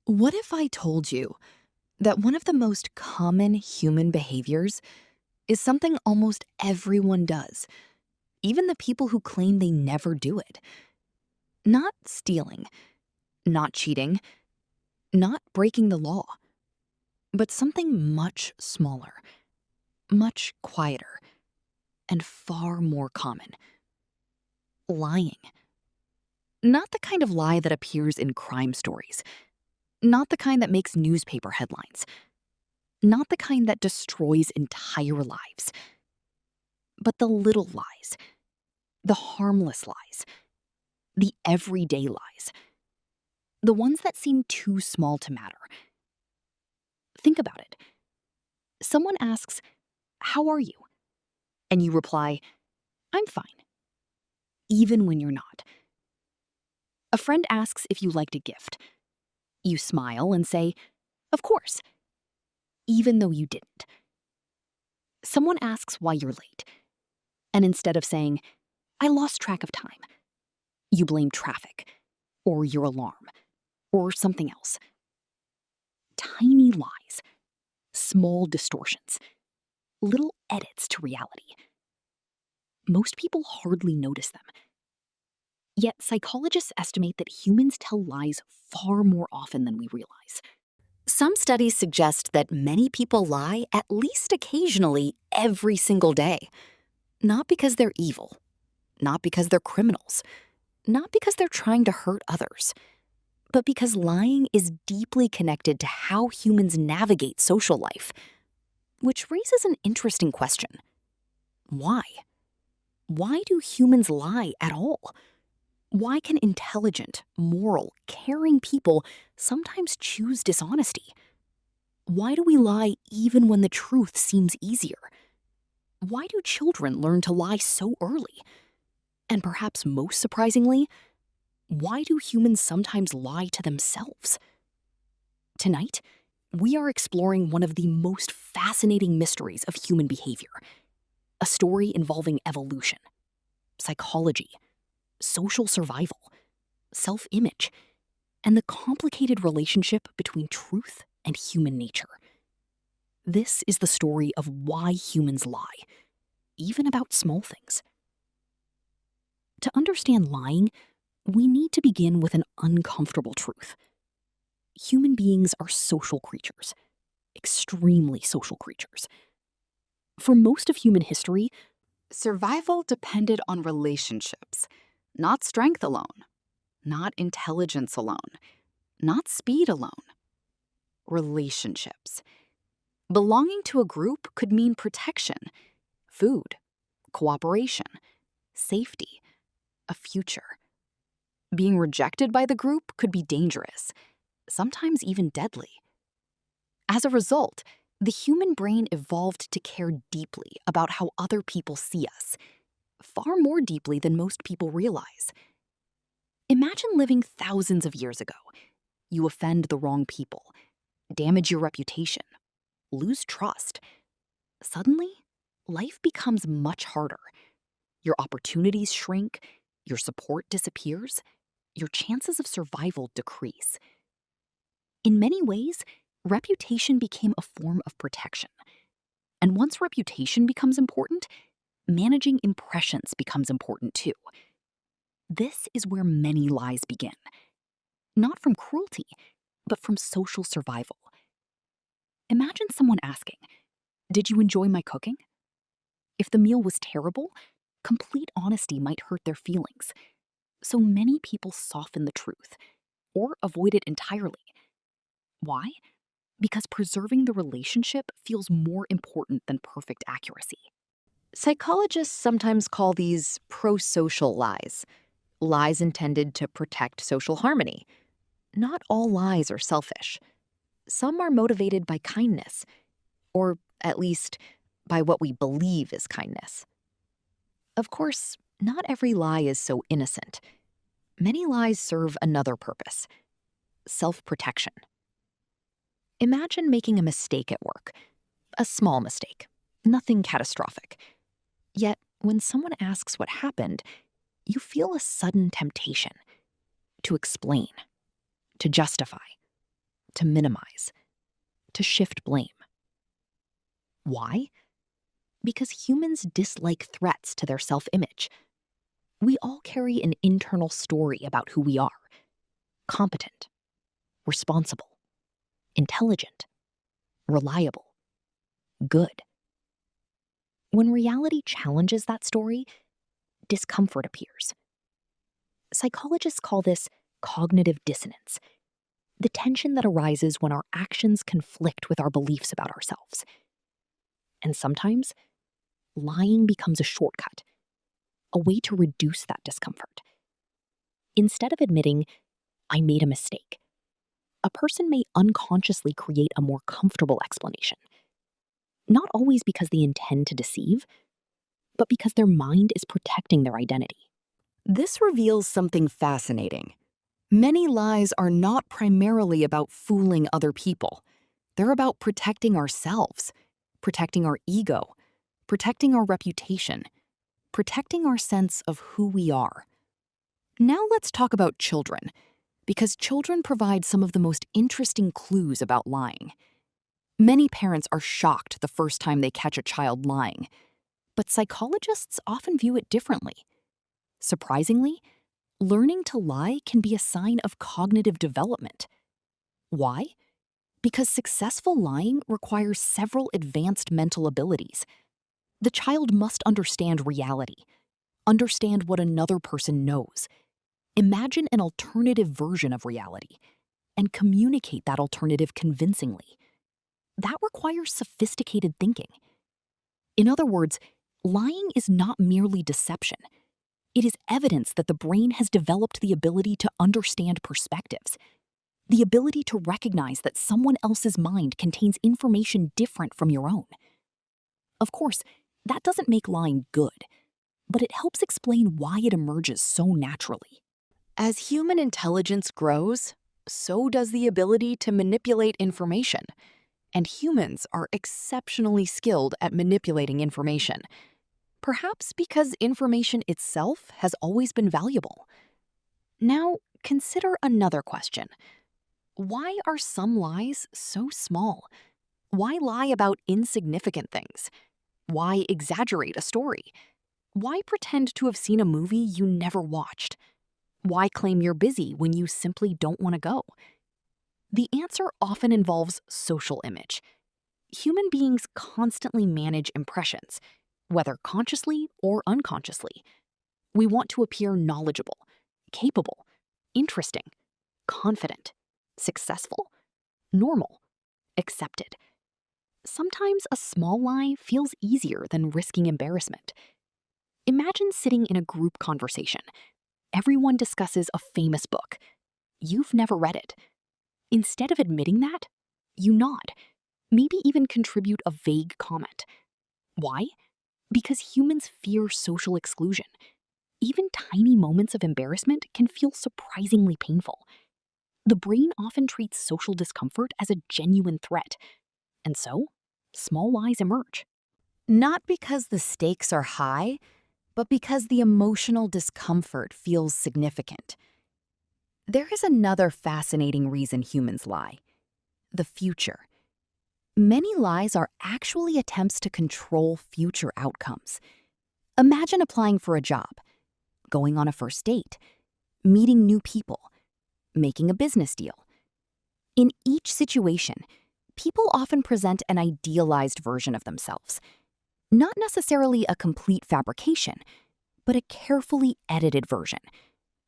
What if I told you that one of the most common human behaviors is something almost everyone does, even the people who claim they never do it? Not stealing, not cheating, not breaking the law, but something much smaller, much quieter, and far more common: lying. Not the kind of lie that appears in crime stories, not the kind that makes newspaper headlines, not the kind that destroys entire lives, but the little lies, the harmless lies, the everyday lies, the ones that seem too small to matter. Think about it. Someone asks, "How are you?" And you reply, "I'm fine," even when you're not. A friend asks if you liked a gift. You smile and say, "Of course," even though you didn't. Someone asks why you're late. And instead of saying, "I lost track of time," you blame traffic, or your alarm, or something else. Tiny lies, small distortions, little edits to reality. Most people hardly notice them. Yet psychologists estimate that humans tell lies far more often than we realize. Some studies suggest that many people lie at least occasionally every single day. Not because they're evil, not because they're criminals, not because they're trying to hurt others, but because lying is deeply connected to how humans navigate social life. Which raises an interesting question. Why? Why do humans lie at all? Why can intelligent, moral, caring people sometimes choose dishonesty? Why do we lie even when the truth seems easier? Why do children learn to lie so early? And perhaps most surprisingly, why do humans sometimes lie to themselves? Tonight, we are exploring one of the most fascinating mysteries of human behavior, a story involving evolution, psychology, social survival, self-image, and the complicated relationship between truth and human nature. This is the story of why humans lie, even about small things. To understand lying, we need to begin with an uncomfortable truth. Human beings are social creatures, extremely social creatures. For most of human history, survival depended on relationships, not strength alone, not intelligence alone, not speed alone. Relationships. Belonging to a group could mean protection, food, cooperation, safety, a future. Being rejected by the group could be dangerous, sometimes even deadly. As a result, the human brain evolved to care deeply about how other people see us, far more deeply than most people realize. Imagine living thousands of years ago. You offend the wrong people, damage your reputation, lose trust. Suddenly, life becomes much harder. Your opportunities shrink, your support disappears, your chances of survival decrease. In many ways, reputation became a form of protection. And once reputation becomes important, managing impressions becomes important too. This is where many lies begin. Not from cruelty, but from social survival. Imagine someone asking, "Did you enjoy my cooking?" If the meal was terrible, complete honesty might hurt their feelings. So many people soften the truth or avoid it entirely. Why? Because preserving the relationship feels more important than perfect accuracy. Psychologists sometimes call these prosocial lies, lies intended to protect social harmony. Not all lies are selfish. Some are motivated by kindness, or at least by what we believe is kindness. Of course, not every lie is so innocent. Many lies serve another purpose: self-protection. Imagine making a mistake at work, a small mistake, nothing catastrophic. Yet, when someone asks what happened, you feel a sudden temptation to explain, to justify. to minimize, to shift blame. Why? Because humans dislike threats to their self-image. We all carry an internal story about who we are: competent, responsible, intelligent, reliable, good. When reality challenges that story, discomfort appears. Psychologists call this cognitive dissonance, the tension that arises when our actions conflict with our beliefs about ourselves. And sometimes, lying becomes a shortcut, a way to reduce that discomfort. Instead of admitting, "I made a mistake," a person may unconsciously create a more comfortable explanation. Not always because they intend to deceive, but because their mind is protecting their identity. This reveals something fascinating. Many lies are not primarily about fooling other people. They're about protecting ourselves, protecting our ego, protecting our reputation, protecting our sense of who we are. Now let's talk about children, because children provide some of the most interesting clues about lying. Many parents are shocked the first time they catch a child lying, but psychologists often view it differently. Surprisingly, learning to lie can be a sign of cognitive development. Why? Because successful lying requires several advanced mental abilities. The child must understand reality, understand what another person knows, imagine an alternative version of reality, and communicate that alternative convincingly. That requires sophisticated thinking. In other words, lying is not merely deception. It is evidence that the brain has developed the ability to understand perspectives, the ability to recognize that someone else's mind contains information different from your own. Of course, that doesn't make lying good, but it helps explain why it emerges so naturally. As human intelligence grows, so does the ability to manipulate information. And humans are exceptionally skilled at manipulating information. Perhaps because information itself has always been valuable. Now, consider another question. Why are some lies so small? Why lie about insignificant things? Why exaggerate a story? Why pretend to have seen a movie you never watched? Why claim you're busy when you simply don't want to go? The answer often involves social image. Human beings constantly manage impressions, whether consciously or unconsciously. We want to appear knowledgeable, capable, interesting, confident, successful, normal, accepted. Sometimes a small lie feels easier than risking embarrassment. Imagine sitting in a group conversation. Everyone discusses a famous book. You've never read it. Instead of admitting that, you nod, maybe even contribute a vague comment. Why? Because humans fear social exclusion. Even tiny moments of embarrassment can feel surprisingly painful. The brain often treats social discomfort as a genuine threat, and so, small lies emerge. Not because the stakes are high, but because the emotional discomfort feels significant. There is another fascinating reason humans lie: the future. Many lies are actually attempts to control future outcomes. Imagine applying for a job, going on a first date, meeting new people, making a business deal. In each situation, people often present an idealized version of themselves. Not necessarily a complete fabrication, but a carefully edited version,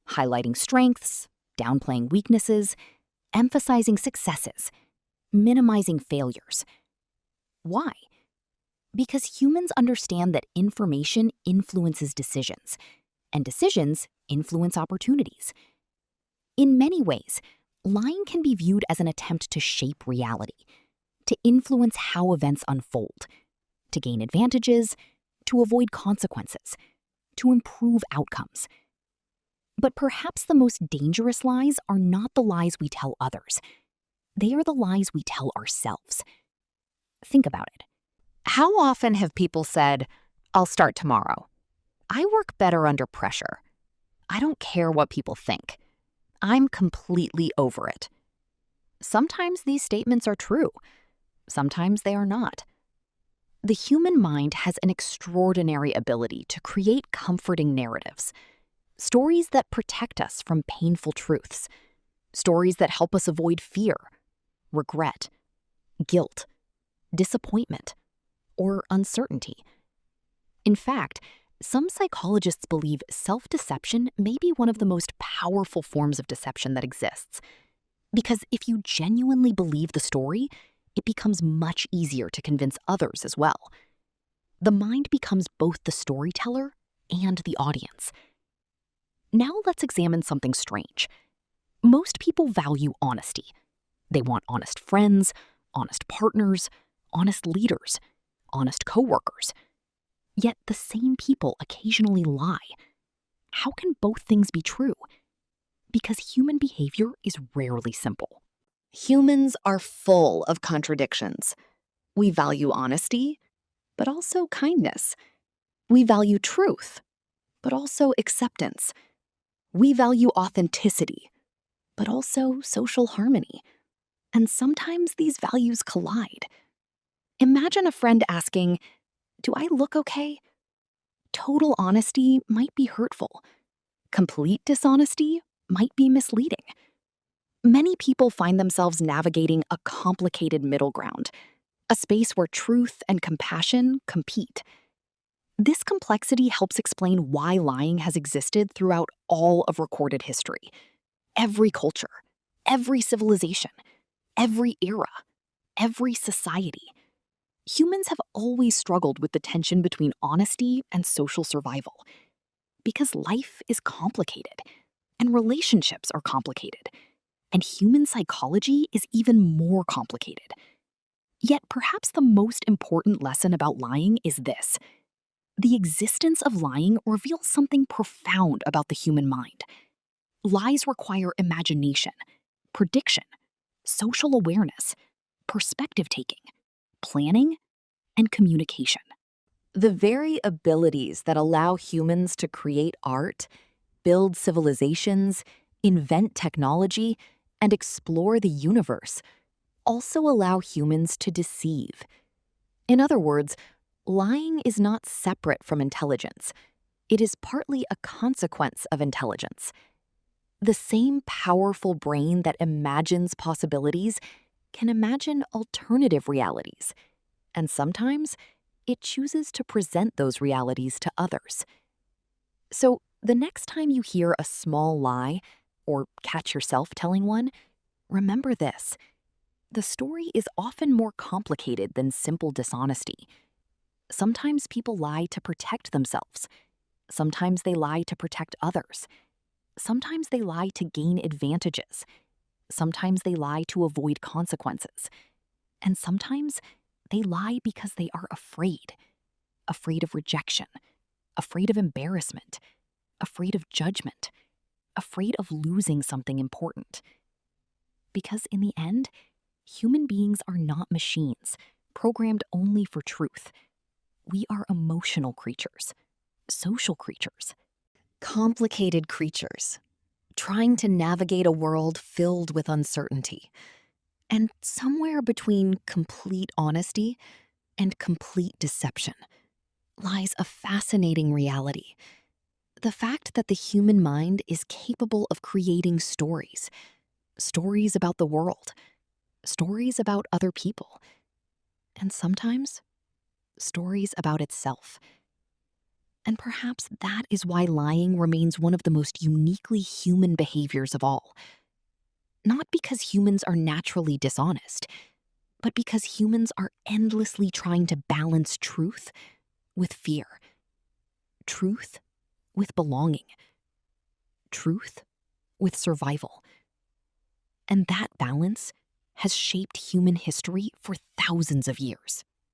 highlighting strengths, downplaying weaknesses, emphasizing successes, minimizing failures. Why? Because humans understand that information influences decisions, and decisions influence opportunities. In many ways, lying can be viewed as an attempt to shape reality, to influence how events unfold, to gain advantages, to avoid consequences, to improve outcomes. But perhaps the most dangerous lies are not the lies we tell others. They are the lies we tell ourselves. Think about it. How often have people said, "I'll start tomorrow. I work better under pressure. I don't care what people think. I'm completely over it." Sometimes these statements are true, sometimes they are not. The human mind has an extraordinary ability to create comforting narratives, stories that protect us from painful truths, stories that help us avoid fear, regret, guilt, disappointment, or uncertainty. In fact, some psychologists believe self-deception may be one of the most powerful forms of deception that exists. Because if you genuinely believe the story, it becomes much easier to convince others as well. The mind becomes both the storyteller and the audience. Now let's examine something strange. Most people value honesty. They want honest friends, honest partners, honest leaders, honest coworkers. Yet the same people occasionally lie. How can both things be true? Because human behavior is rarely simple. Humans are full of contradictions. We value honesty, but also kindness. We value truth, but also acceptance. We value authenticity, but also social harmony. And sometimes these values collide. Imagine a friend asking, "Do I look okay?" Total honesty might be hurtful. Complete dishonesty might be misleading. Many people find themselves navigating a complicated middle ground, a space where truth and compassion compete. This complexity helps explain why lying has existed throughout all of recorded history. Every culture, every civilization, every era, every society. Humans have always struggled with the tension between honesty and social survival. Because life is complicated, and relationships are complicated, and human psychology is even more complicated. Yet perhaps the most important lesson about lying is this. The existence of lying reveals something profound about the human mind. Lies require imagination, prediction, social awareness, perspective taking, planning, and communication. The very abilities that allow humans to create art, build civilizations, invent technology, and explore the universe also allow humans to deceive. In other words, lying is not separate from intelligence. It is partly a consequence of intelligence. The same powerful brain that imagines possibilities can imagine alternative realities, and sometimes it chooses to present those realities to others. So, the next time you hear a small lie, or catch yourself telling one, remember this. The story is often more complicated than simple dishonesty. Sometimes people lie to protect themselves. Sometimes they lie to protect others. Sometimes they lie to gain advantages. Sometimes they lie to avoid consequences. And sometimes they lie because they are afraid. Afraid of rejection, afraid of embarrassment, afraid of judgment, afraid of losing something important. Because in the end, human beings are not machines, programmed only for truth. We are emotional creatures, social creatures, complicated creatures, trying to navigate a world filled with uncertainty. And somewhere between complete honesty and complete deception lies a fascinating reality. The fact that the human mind is capable of creating stories. Stories about the world. Stories about other people. And sometimes, stories about itself. And perhaps that is why lying remains one of the most uniquely human behaviors of all. Not because humans are naturally dishonest, but because humans are endlessly trying to balance truth with fear. Truth with belonging. Truth with survival. And that balance has shaped human history for thousands of years.